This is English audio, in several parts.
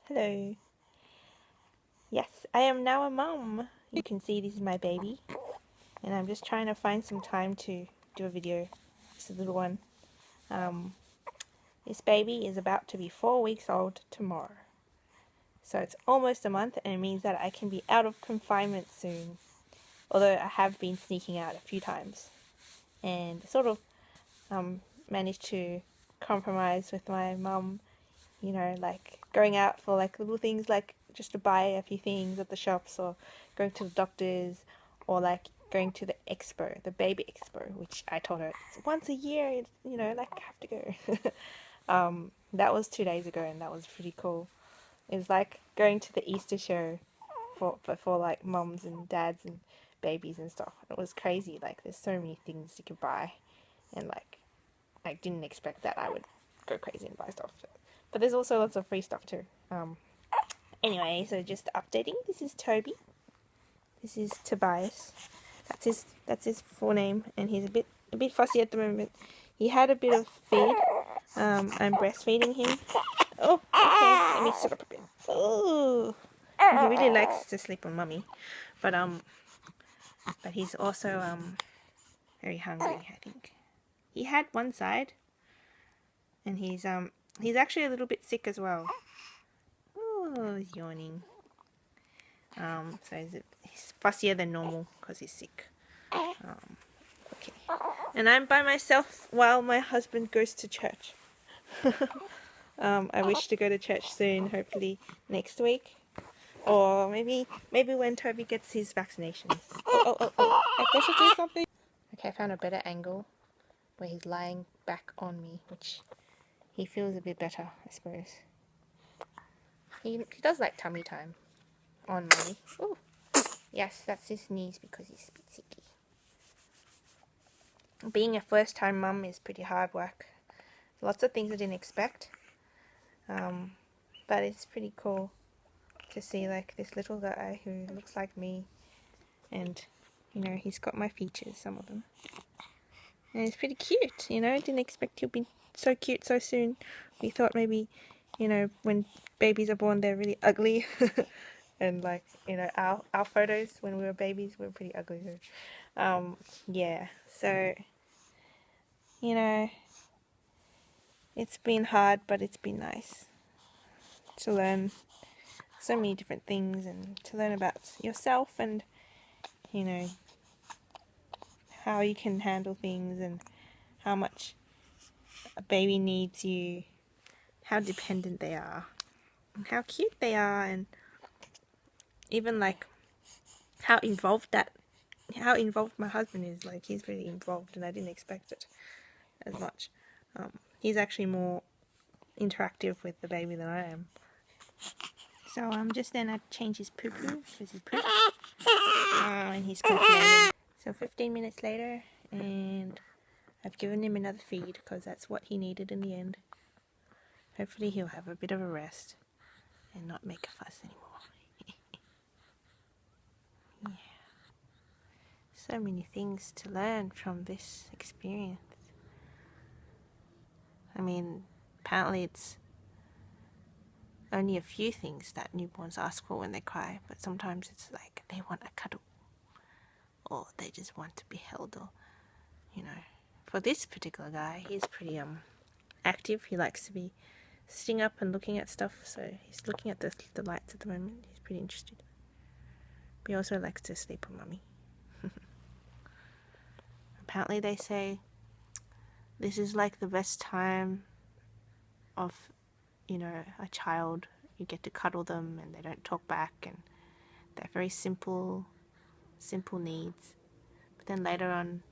Hello. Yes, I am now a mum. You can see this is my baby, and I'm just trying to find some time to do a video. It's a little one. Um, this baby is about to be 4 weeks old tomorrow. So it's almost a month, and it means that I can be out of confinement soon. Although I have been sneaking out a few times, and sort of managed to compromise with my mum. You know, like going out for like little things, like just to buy a few things at the shops, or going to the doctors, or like going to the expo, the baby expo, which I told her it's once a year, it's, you know, like I have to go. That was 2 days ago, and that was pretty cool. It was like going to the Easter show for like mums and dads and babies and stuff. It was crazy. Like there's so many things you could buy, and like I didn't expect that I would go crazy and buy stuff. But there's also lots of free stuff too. Anyway, so just updating. This is Toby. This is Tobias. That's his full name, and he's a bit fussy at the moment. He had a bit of feed. I'm breastfeeding him. Oh, okay. Let me sit up a bit. Oh, he really likes to sleep on mummy, but he's also very hungry. I think he had one side, and he's actually a little bit sick as well. Oh, he's yawning. So he's fussier than normal because he's sick. Okay. And I'm by myself while my husband goes to church. I wish to go to church soon, hopefully next week. Or maybe when Toby gets his vaccinations. Oh. I should do something. Okay, I found a better angle where he's lying back on me, which he feels a bit better, I suppose. He does like tummy time on mommy. Ooh. Yes, that's his knees because he's a bit sicky. Being a first time mum is pretty hard work. Lots of things I didn't expect. But it's pretty cool to see like this little guy who looks like me, and you know, he's got my features, some of them. And he's pretty cute, you know, I didn't expect he'll be so cute so soon. We thought maybe, you know, when babies are born they're really ugly. And like, you know, our photos when we were babies were pretty ugly. Yeah, so, you know, it's been hard, but it's been nice to learn so many different things, and to learn about yourself, and you know, how you can handle things, and how much a baby needs you, how dependent they are, and how cute they are, and even like how involved my husband is. Like he's really involved, and I didn't expect it as much. He's actually more interactive with the baby than I am. So I'm just then I change his poo poo because he pooped. And he's complaining. So 15 minutes later, and I've given him another feed because that's what he needed in the end. Hopefully he'll have a bit of a rest and not make a fuss anymore. Yeah. So many things to learn from this experience. I mean, apparently it's only a few things that newborns ask for when they cry, but sometimes it's like they want a cuddle, or they just want to be held, or, you know. For this particular guy, he's pretty active. He likes to be sitting up and looking at stuff, so he's looking at the lights at the moment. He's pretty interested. But he also likes to sleep on mummy. Apparently they say this is like the best time of, you know, a child. You get to cuddle them and they don't talk back, and they're very simple needs. But then later on,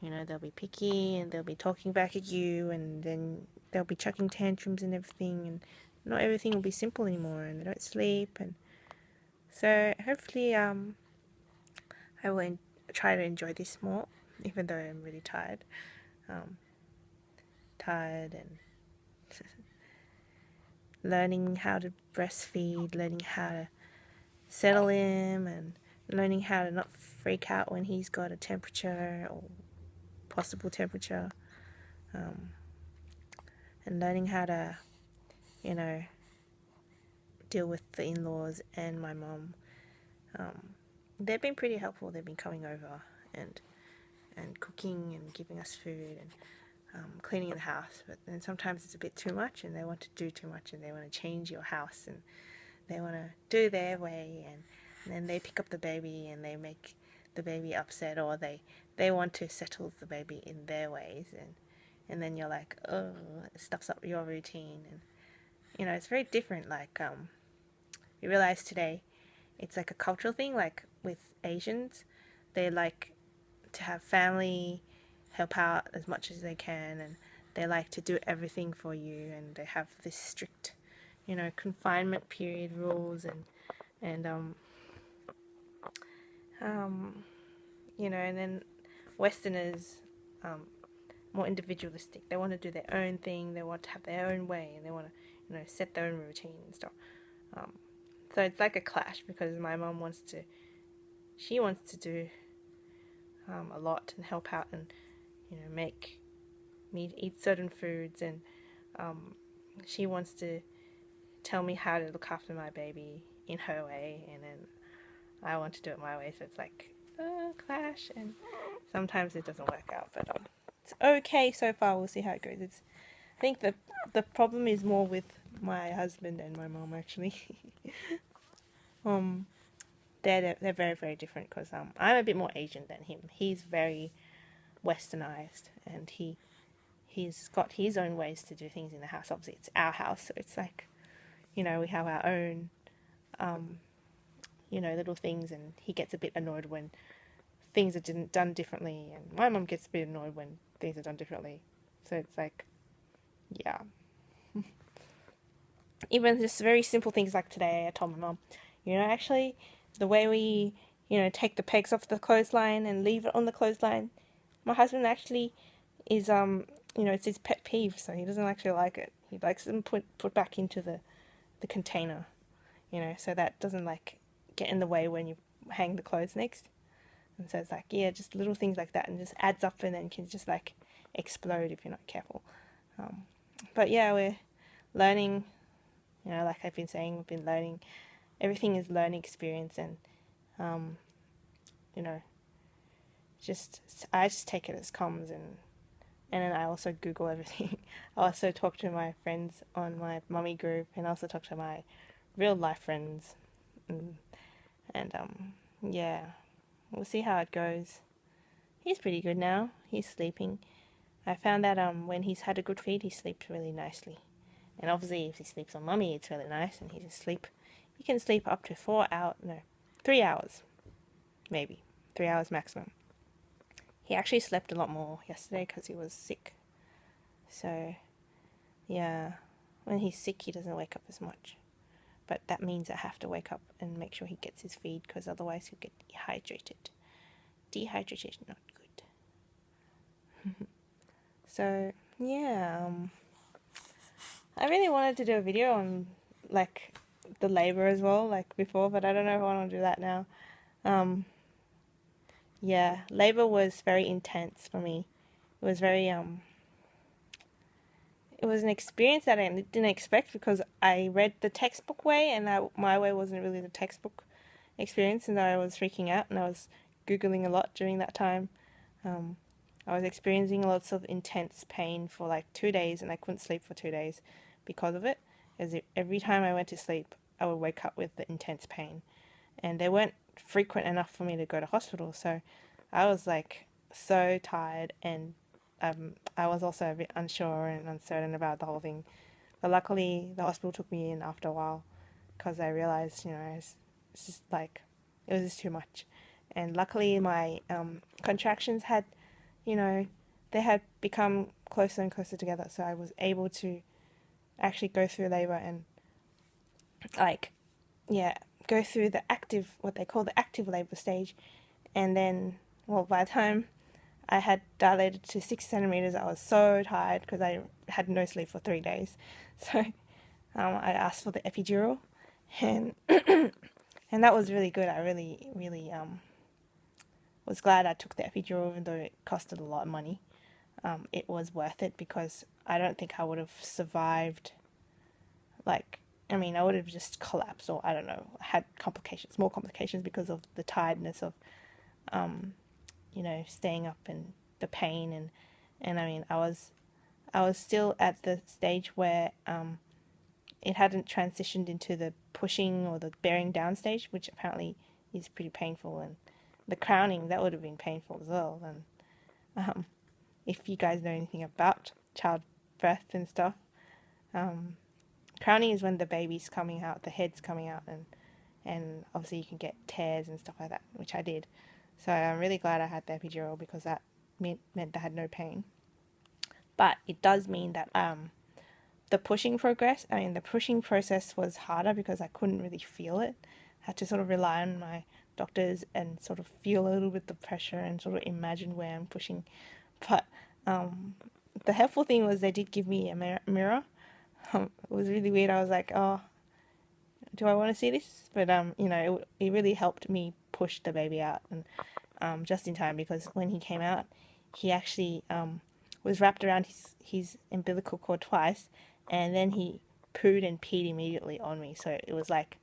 you know, they'll be picky and they'll be talking back at you, and then they'll be chucking tantrums and everything, and not everything will be simple anymore, and they don't sleep. And so hopefully I will try to enjoy this more, even though I'm really tired. And learning how to breastfeed, learning how to settle him, and learning how to not freak out when he's got a temperature or possible temperature, and learning how to, you know, deal with the in-laws and my mum. They've been pretty helpful. They've been coming over and cooking and giving us food and cleaning the house, but then sometimes it's a bit too much and they want to do too much and they want to change your house and they want to do their way, and then they pick up the baby and they make the baby upset, or they want to settle the baby in their ways, and then you're like, oh, it stuffs up your routine. And it's very different. Like we realized today it's like a cultural thing. Like with Asians, they like to have family help out as much as they can, and they like to do everything for you, and they have this strict confinement period rules, and and then Westerners, more individualistic. They want to do their own thing, they want to have their own way, and they want to set their own routine and stuff. So it's like a clash, because my mum wants to do a lot and help out and make me eat certain foods, and she wants to tell me how to look after my baby in her way, and then I want to do it my way. So it's like a clash, and sometimes it doesn't work out, but it's okay so far. We'll see how it goes. I think the problem is more with my husband and my mom, actually. They're very, very different, because I'm a bit more Asian than him. He's very westernized, and he's got his own ways to do things in the house. Obviously it's our house, so it's like we have our own little things, and he gets a bit annoyed when things are done differently, and my mum gets a bit annoyed when things are done differently. So it's like, yeah. Even just very simple things like today, I told my mum, actually, the way we, take the pegs off the clothesline and leave it on the clothesline, my husband actually is, it's his pet peeve, so he doesn't actually like it. He likes them put back into the container, so that doesn't, like, get in the way when you hang the clothes next. And so it's like, yeah, just little things like that, and just adds up, and then can just, like, explode if you're not careful. But yeah, we're learning, like I've been saying, we've been learning. Everything is learning experience, and I just take it as comes, and then I also Google everything. I also talk to my friends on my mummy group, and I also talk to my real life friends, and yeah, we'll see how it goes. He's pretty good now. He's sleeping. I found that when he's had a good feed, he sleeps really nicely. And obviously, if he sleeps on mummy, it's really nice, and he can sleep up to 3 hours, maybe 3 hours maximum. He actually slept a lot more yesterday because he was sick. So, yeah, when he's sick, he doesn't wake up as much. But that means I have to wake up and make sure he gets his feed, because otherwise he'll get dehydrated. Dehydration is not good. So, yeah, I really wanted to do a video on, like, the labor as well, like before, but I don't know if I want to do that now. Yeah, labor was very intense for me. It was very, it was an experience that I didn't expect, because I read the textbook way, and my way wasn't really the textbook experience, and I was freaking out, and I was Googling a lot during that time. I was experiencing lots of intense pain for like 2 days, and I couldn't sleep for 2 days because of it. Every time I went to sleep, I would wake up with the intense pain, and they weren't frequent enough for me to go to hospital. So I was like so tired, and I was also a bit unsure and uncertain about the whole thing. But luckily, the hospital took me in after a while, because I realized, it's just like, it was just too much. And luckily, my contractions had, they had become closer and closer together, so I was able to actually go through labor and, like, go through what they call the active labor stage. And then, well, by the time I had dilated to 6 centimeters, I was so tired, because I had no sleep for 3 days. So I asked for the epidural, and and that was really good. I really, really was glad I took the epidural, even though it costed a lot of money. It was worth it, because I don't think I would have survived, like, I mean, I would have just collapsed, or I don't know, had complications, more complications because of the tiredness of, you know, staying up and the pain, and I mean, I was still at the stage where it hadn't transitioned into the pushing or the bearing down stage, which apparently is pretty painful, and the crowning, that would have been painful as well. And if you guys know anything about childbirth and stuff, crowning is when the baby's coming out, the head's coming out, and obviously you can get tears and stuff like that, which I did. So I'm really glad I had the epidural, because that meant I had no pain. But it does mean that the pushing process was harder because I couldn't really feel it. I had to sort of rely on my doctors and sort of feel a little bit the pressure and sort of imagine where I'm pushing. But the helpful thing was they did give me a mirror. It was really weird. I was like, oh, do I want to see this? But you know, it really helped me push the baby out, and just in time, because when he came out, he actually was wrapped around his umbilical cord twice, and then he pooed and peed immediately on me. So it was like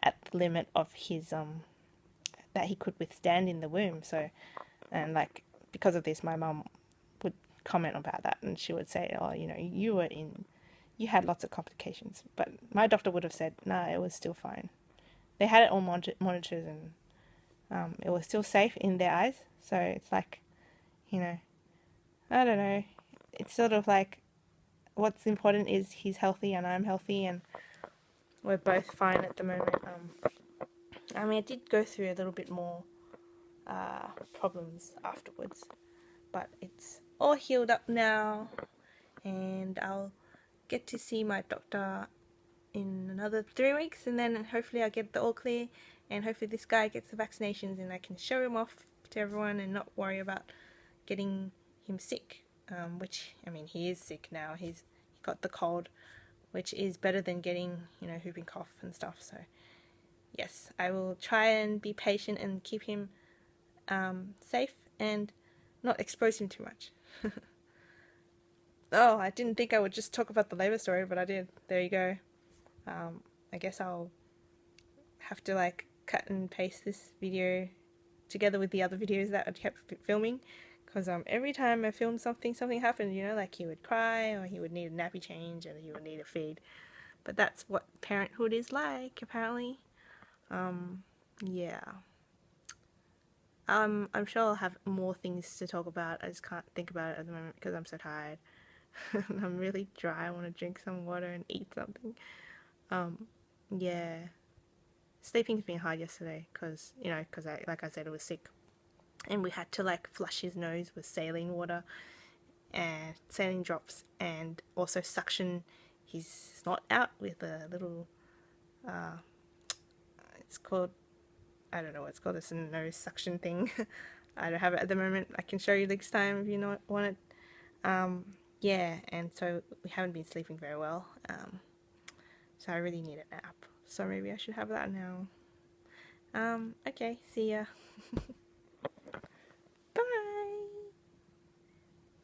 at the limit of his that he could withstand in the womb. So, and like because of this, my mum would comment about that, and she would say, oh, you know, you had lots of complications. But my doctor would have said, no, it was still fine. They had it all monitored, and it was still safe in their eyes. So it's like, you know, I don't know. It's sort of like, what's important is he's healthy and I'm healthy, and we're both fine at the moment. I mean, I did go through a little bit more problems afterwards, but it's all healed up now, and I'll get to see my doctor in another 3 weeks, and then hopefully I'll get the all clear, and hopefully this guy gets the vaccinations and I can show him off to everyone and not worry about getting him sick, which, I mean, he is sick now. He got the cold, which is better than getting, you know, whooping cough and stuff. So yes, I will try and be patient and keep him safe and not expose him too much. Oh, I didn't think I would just talk about the labour story, but I did. There you go. I guess I'll have to like cut and paste this video together with the other videos that I kept filming, because every time I filmed something happened, you know, like he would cry, or he would need a nappy change, and he would need a feed. But that's what parenthood is like, apparently. Yeah. I'm sure I'll have more things to talk about. I just can't think about it at the moment because I'm so tired. I'm really dry. I want to drink some water and eat something. Yeah. Sleeping's been hard yesterday because, you know, like I said, I was sick. And we had to like flush his nose with saline water and saline drops, and also suction his snot out with a little, it's called, I don't know what it's called, it's a nose suction thing. I don't have it at the moment. I can show you next time if you want it. Yeah, and so we haven't been sleeping very well. So I really need a nap. So maybe I should have that now. Okay, see ya.